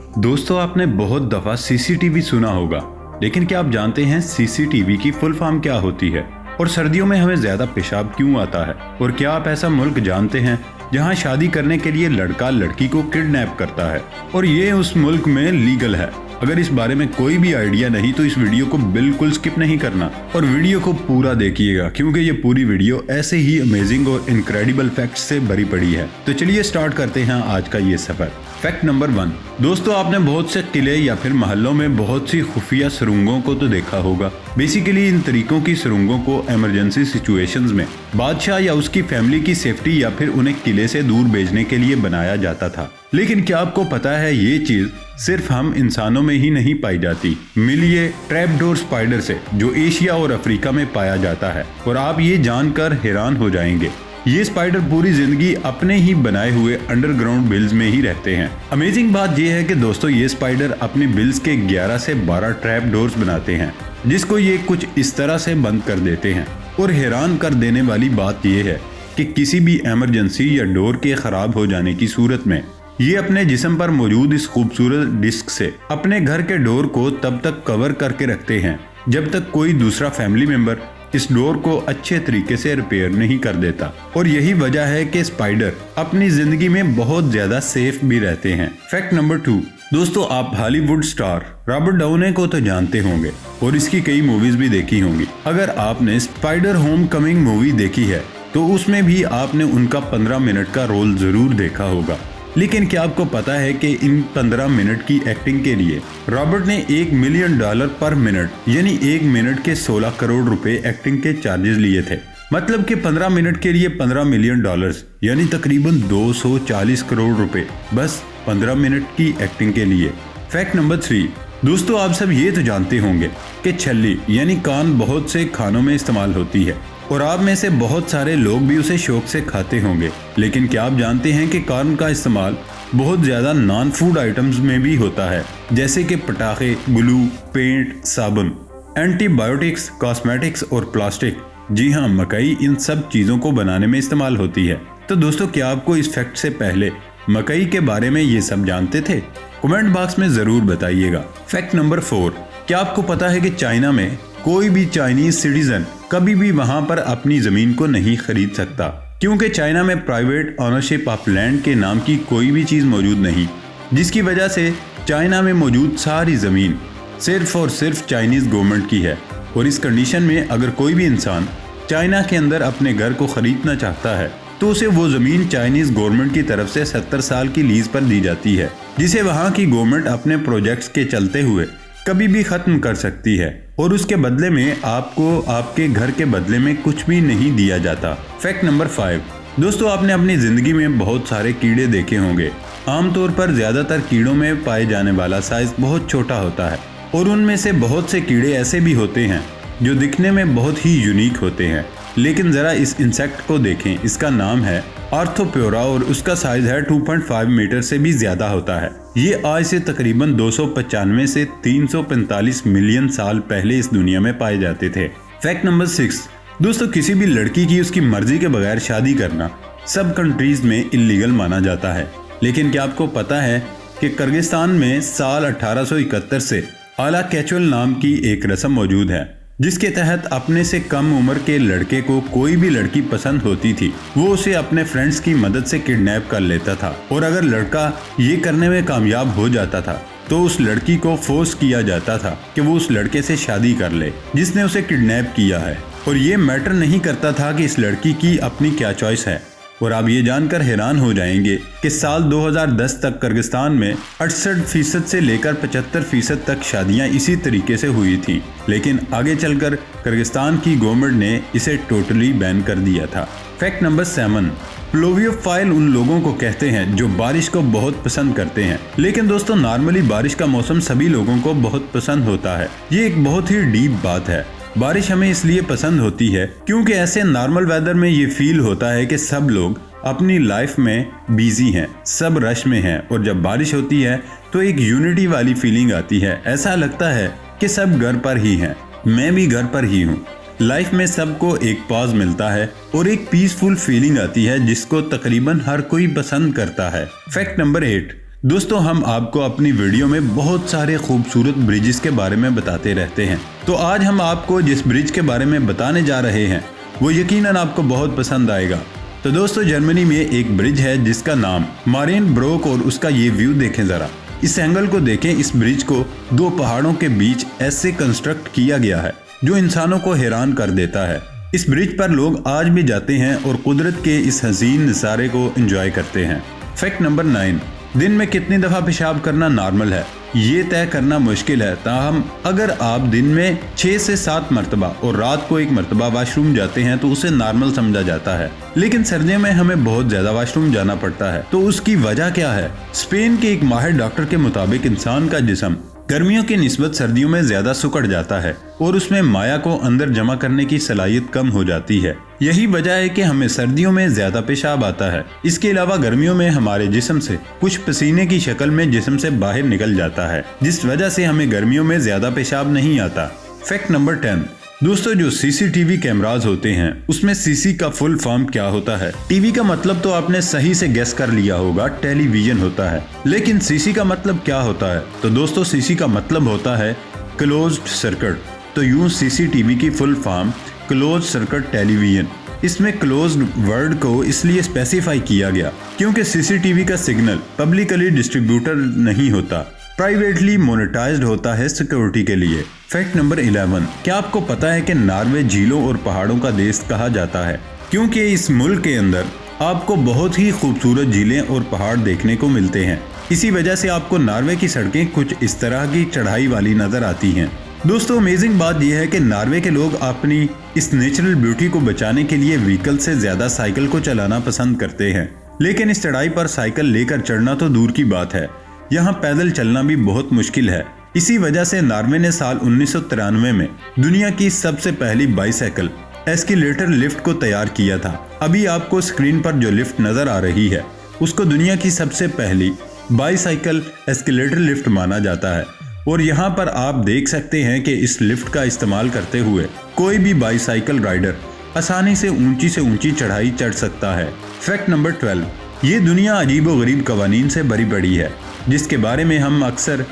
दोस्तों, आपने बहुत दफा सीसीटीवी सुना होगा, लेकिन क्या आप जानते हैं सीसीटीवी की फुल फॉर्म क्या होती है और सर्दियों में हमें ज्यादा पेशाब क्यों आता है? और क्या आप ऐसा मुल्क जानते हैं जहां शादी करने के लिए लड़का लड़की को किडनैप करता है और ये उस मुल्क में लीगल है? अगर इस बारे में कोई भी आइडिया नहीं तो इस वीडियो को बिल्कुल स्किप नहीं करना और वीडियो को पूरा देखिएगा, क्योंकि ये पूरी वीडियो ऐसे ही अमेजिंग और इनक्रेडिबल फैक्ट्स से भरी पड़ी है। तो चलिए स्टार्ट करते हैं आज का ये सफर। Fact number 1। दोस्तों, आपने बहुत से किले या फिर महलों में बहुत सी खुफिया सुरंगों को तो देखा होगा। बेसिकली इन तरीकों की सुरंगों को इमरजेंसी सिचुएशंस में बादशाह या उसकी फैमिली की सेफ्टी या फिर उन्हें किले से दूर भेजने के लिए बनाया जाता था। लेकिन क्या आपको पता है ये चीज सिर्फ हम इंसानों में ही नहीं पाई जाती। मिलिए ट्रैपडोर स्पाइडर से, जो एशिया और अफ्रीका में पाया जाता है। और आप ये जानकर हैरान हो जाएंगे, ये स्पाइडर पूरी जिंदगी अपने ही बनाए हुए अंडरग्राउंड बिल्स में ही रहते हैं। अमेजिंग बात यह है कि दोस्तों, ये स्पाइडर अपने बिल्स के 11 से 12 ट्रैप डोर्स बनाते हैं, जिसको ये कुछ इस तरह से बंद कर देते हैं। और हैरान कर देने वाली बात यह है कि किसी भी इमरजेंसी या डोर के खराब हो जाने की सूरत में ये अपने जिस्म पर मौजूद इस खूबसूरत डिस्क से अपने घर के डोर को तब तक कवर करके रखते हैं जब तक कोई दूसरा फैमिली मेंबर इस डोर को अच्छे तरीके से रिपेयर नहीं कर देता। और यही वजह है कि स्पाइडर अपनी जिंदगी में बहुत ज्यादा सेफ भी रहते हैं। Fact number 2। दोस्तों, आप हॉलीवुड स्टार रॉबर्ट डाउनी को तो जानते होंगे और इसकी कई मूवीज भी देखी होंगी। अगर आपने स्पाइडर होम कमिंग मूवी देखी है तो उसमें भी आपने उनका 15 मिनट का रोल जरूर देखा होगा। लेकिन क्या आपको पता है कि इन 15 मिनट की एक्टिंग के लिए रॉबर्ट ने $1 मिलियन पर मिनट यानी 1 मिनट के 16 करोड़ रुपए एक्टिंग के चार्जेस लिए थे। मतलब कि 15 मिनट के लिए $15 मिलियन यानी तकरीबन 240 करोड़ रुपए बस 15 मिनट की एक्टिंग के लिए। Fact number 3। दोस्तों, आप सब ये तो जानते होंगे कि छल्ली यानी कान बहुत से खानों में इस्तेमाल होती है और आप में से बहुत सारे लोग भी उसे शौक से खाते होंगे। लेकिन क्या आप जानते हैं कि कॉर्न का इस्तेमाल बहुत ज्यादा नॉन फूड आइटम्स में भी होता है, जैसे कि पटाखे, ग्लू, पेंट, साबुन, एंटीबायोटिक्स, कॉस्मेटिक्स और प्लास्टिक। जी हाँ, मकई इन सब चीजों को बनाने में इस्तेमाल होती है। तो दोस्तों, क्या आपको इस फैक्ट से पहले मकई के बारे में ये सब जानते थे? कमेंट बॉक्स में जरूर बताइएगा। Fact number 4। क्या आपको पता है कि चाइना में कोई भी चाइनीज सिटीजन कभी भी वहां पर अपनी जमीन को नहीं खरीद सकता, क्योंकि चाइना में प्राइवेट ओनरशिप ऑफ लैंड के नाम की कोई भी चीज मौजूद नहीं, जिसकी वजह से चाइना में मौजूद सारी जमीन सिर्फ और सिर्फ चाइनीज गवर्नमेंट की है। और इस कंडीशन में अगर कोई भी इंसान चाइना के अंदर अपने घर को खरीदना चाहता है तो उसे वो जमीन चाइनीज गवर्नमेंट की तरफ से 70 साल की लीज पर दी जाती है, जिसे वहां की गवर्नमेंट अपने प्रोजेक्ट्स के चलते हुए कभी भी खत्म कर सकती है। और उसके बदले में आपको आपके घर के बदले में कुछ भी नहीं दिया जाता। Fact number 5। दोस्तों, आपने अपनी जिंदगी में बहुत सारे कीड़े देखे होंगे। आमतौर पर ज्यादातर कीड़ों में पाए जाने वाला साइज बहुत छोटा होता है और उनमें से बहुत से कीड़े ऐसे भी होते हैं जो दिखने में बहुत ही यूनिक होते हैं। लेकिन जरा इस इंसेक्ट को देखें। इसका नाम है आर्थोप्योरा और उसका साइज है 2.5 मीटर से भी ज्यादा होता है। ये आज से तकरीबन 295 से 345 मिलियन साल पहले इस दुनिया में पाए जाते थे। Fact number 6। दोस्तों, किसी भी लड़की की उसकी मर्जी के बगैर शादी करना सब कंट्रीज में इलीगल माना जाता है। लेकिन क्या आपको पता है कि किर्गिस्तान में साल 1871 से आला कैचुअल नाम की एक रस्म मौजूद है, जिसके तहत अपने से कम उम्र के लड़के को कोई भी लड़की पसंद होती थी वो उसे अपने फ्रेंड्स की मदद से किडनैप कर लेता था। और अगर लड़का ये करने में कामयाब हो जाता था तो उस लड़की को फोर्स किया जाता था कि वो उस लड़के से शादी कर ले जिसने उसे किडनैप किया है। और ये मैटर नहीं करता था कि इस लड़की की अपनी क्या चॉइस है। और आप ये जानकर हैरान हो जाएंगे कि साल 2010 तक किर्गिस्तान में 68% से लेकर 75% तक शादियां इसी तरीके से हुई थी। लेकिन आगे चलकर किर्गिस्तान की गवर्नमेंट ने इसे टोटली बैन कर दिया था। Fact number 7। प्लूवियोफाइल उन लोगों को कहते हैं जो बारिश को बहुत पसंद करते हैं। लेकिन दोस्तों, नॉर्मली बारिश का मौसम सभी लोगों को बहुत पसंद होता है। ये एक बहुत ही डीप बात है। बारिश हमें इसलिए पसंद होती है क्योंकि ऐसे नॉर्मल वेदर में ये फील होता है कि सब लोग अपनी लाइफ में बिजी हैं, सब रश में हैं। और जब बारिश होती है तो एक यूनिटी वाली फीलिंग आती है। ऐसा लगता है कि सब घर पर ही हैं, मैं भी घर पर ही हूँ। लाइफ में सबको एक पॉज मिलता है और एक पीसफुल फीलिंग आती है जिसको तकरीबन हर कोई पसंद करता है। Fact number 8। दोस्तों हम आपको अपनी वीडियो में बहुत सारे खूबसूरत ब्रिजेस के बारे में बताते रहते हैं, तो आज हम आपको जिस ब्रिज के बारे में बताने जा रहे हैं वो यकीनन आपको बहुत पसंद आएगा। तो दोस्तों जर्मनी में एक ब्रिज है जिसका नाम मारियनब्रुक, और उसका ये व्यू देखें जरा, इस एंगल को देखें। इस ब्रिज को दो पहाड़ों के बीच ऐसे कंस्ट्रक्ट किया गया है जो इंसानों को हैरान कर देता है। इस ब्रिज पर लोग आज भी जाते हैं और कुदरत के इस हसीन नज़ारे को एंजॉय करते हैं। फैक्ट नंबर 9, दिन में कितनी दफ़ा पेशाब करना नॉर्मल है ये तय करना मुश्किल है, ताहम अगर आप दिन में 6 से 7 मरतबा और रात को 1 मरतबा वाशरूम जाते हैं तो उसे नॉर्मल समझा जाता है। लेकिन सर्दियों में हमें बहुत ज्यादा वाशरूम जाना पड़ता है, तो उसकी वजह क्या है? स्पेन के एक माहिर डॉक्टर के मुताबिक इंसान का जिस्म गर्मियों की निस्बत सर्दियों में ज्यादा सुकड़ जाता है और उसमें माया को अंदर जमा करने की सलाहियत कम हो जाती है। यही वजह है कि हमें सर्दियों में ज्यादा पेशाब आता है। इसके अलावा गर्मियों में हमारे जिस्म से कुछ पसीने की शक्ल में जिस्म से बाहर निकल जाता है, जिस वजह से हमें गर्मियों में ज्यादा पेशाब नहीं आता। फैक्ट नंबर 10, दोस्तों जो सीसीटीवी कैमराज होते हैं उसमें सीसी का फुल फॉर्म क्या होता है? टीवी का मतलब तो आपने सही से गेस कर लिया होगा, टेलीविजन होता है। लेकिन सीसी का मतलब क्या होता है? तो दोस्तों सीसी का मतलब होता है क्लोज्ड सर्किट। तो यूं सीसीटीवी की full form closed circuit television. इसमें क्लोज्ड वर्ड को इसलिए स्पेसिफाई किया गया क्योंकि सीसीटीवी का सिग्नल पब्लिकली डिस्ट्रीब्यूटर नहीं होता, प्राइवेटली मोनेटाइज्ड होता है सिक्योरिटी के लिए। फैक्ट नंबर 11, क्या आपको पता है कि नॉर्वे झीलों और पहाड़ों का देश कहा जाता है? क्योंकि इस मुल्क के अंदर आपको बहुत ही खूबसूरत झीलें और पहाड़ देखने को मिलते हैं। इसी वजह से आपको नॉर्वे की सड़कें कुछ इस तरह की चढ़ाई वाली नजर आती हैं। दोस्तों अमेजिंग बात यह है कि नॉर्वे के लोग अपनी इस नेचुरल ब्यूटी को बचाने के लिए व्हीकल से ज्यादा साइकिल को चलाना पसंद करते हैं। लेकिन इस चढ़ाई पर साइकिल लेकर चढ़ना तो दूर की बात है, यहाँ पैदल चलना भी बहुत मुश्किल है। इसी वजह से नॉर्वे ने साल 1993 में दुनिया की सबसे पहली बाईसाइकिल एस्केलेटर लिफ्ट को तैयार किया था। अभी आपको स्क्रीन पर जो लिफ्ट नजर आ रही है उसको दुनिया की सबसे पहली बाईसाइकिल एस्केलेटर लिफ्ट माना जाता है। और यहाँ पर आप देख सकते हैं कि इस लिफ्ट का इस्तेमाल करते हुए कोई भी बाईसाइकिल राइडर आसानी से ऊंची चढ़ाई चढ़ सकता है। फैक्ट नंबर 12, ये दुनिया अजीबो गरीब कवानीन से भरी पड़ी है जिसके बारे में हम अक्सर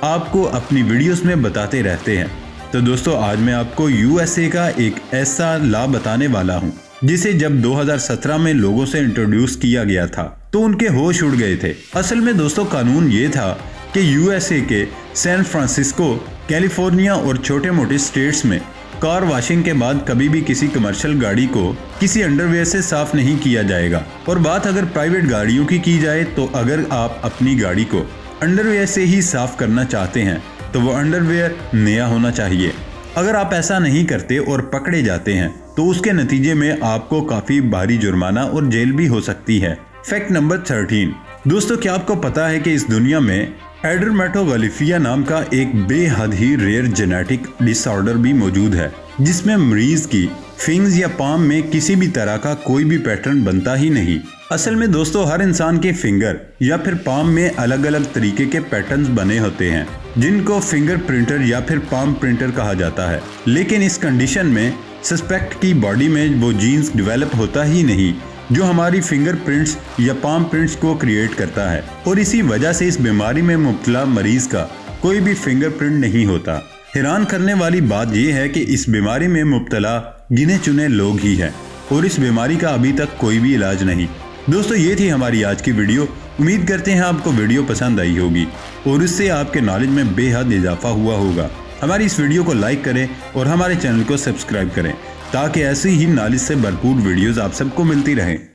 आपको अपनी वीडियोस में बताते रहते हैं। तो दोस्तों आज मैं आपको यूएसए का एक ऐसा लॉ बताने वाला हूं जिसे जब 2017 में लोगों से इंट्रोड्यूस किया गया था तो उनके होश उड़ गए थे। असल में दोस्तों कानून ये था कि यूएसए के सैन फ्रांसिस्को, कैलिफोर्निया और छोटे मोटे स्टेट्स में कार वॉशिंग के बाद कभी भी किसी कमर्शियल गाड़ी को किसी अंडरवेयर से साफ नहीं किया जाएगा। और बात अगर प्राइवेट गाड़ियों की जाए तो अगर आप अपनी गाड़ी को अंडरवेयर से ही साफ करना चाहते हैं तो वो अंडरवेयर नया होना चाहिए। अगर आप ऐसा नहीं करते और पकड़े जाते हैं तो उसके नतीजे में आपको काफी भारी जुर्माना और जेल भी हो सकती है। फैक्ट नंबर 13, दोस्तों क्या आपको पता है कि इस दुनिया में एडरमेटोगलिफिया नाम का एक बेहद ही रेयर जेनेटिक डिसऑर्डर भी मौजूद है जिसमें मरीज की फिंग्स या पाम में किसी भी तरह का कोई भी पैटर्न बनता ही नहीं। असल में दोस्तों हर इंसान के फिंगर या फिर पाम में अलग अलग तरीके के पैटर्न्स बने होते हैं जिनको फिंगर प्रिंटर या फिर पाम प्रिंटर कहा जाता है। लेकिन इस कंडीशन में सस्पेक्ट की बॉडी में वो जीन्स डेवलप होता ही नहीं जो हमारी फिंगर प्रिंट्स या पाम प्रिंट्स को क्रिएट करता है, और इसी वजह से इस बीमारी में मुब्तला मरीज का कोई भी फिंगरप्रिंट नहीं होता। हैरान करने वाली बात यह है कि इस बीमारी में मुब्तला गिने चुने लोग ही हैं और इस बीमारी का अभी तक कोई भी इलाज नहीं। दोस्तों ये थी हमारी आज की वीडियो। उम्मीद करते हैं आपको वीडियो पसंद आई होगी और इससे आपके नॉलेज में बेहद इजाफा हुआ होगा। हमारी इस वीडियो को लाइक करें और हमारे चैनल को सब्सक्राइब करें ताकि ऐसी ही नॉलेज से भरपूर वीडियोस आप सबको मिलती रहें।